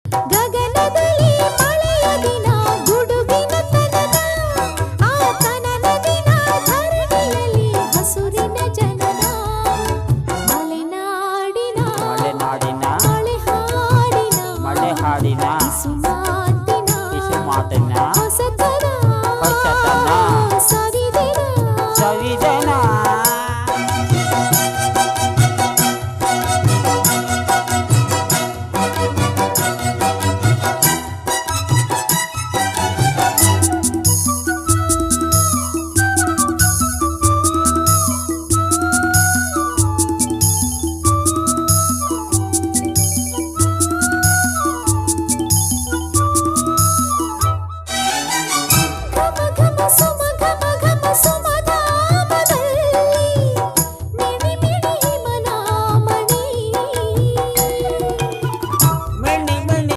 ಗಗನದಲ್ಲಿ ಮಳೆಯ ದಿನ ಗುಡುಗಿನ ತನನ ಆ ತನನ ದಿನ ಧರಣಿಯಲ್ಲಿ ಹಸುರಿನ ಜನನ ಮಲೆನಾಡಿನ ಮಲೆನಾಡಿನ ಮಳೆ ಹಾಡಿನ ಮಳೆ ಹಾಡಿನ ಸುಮ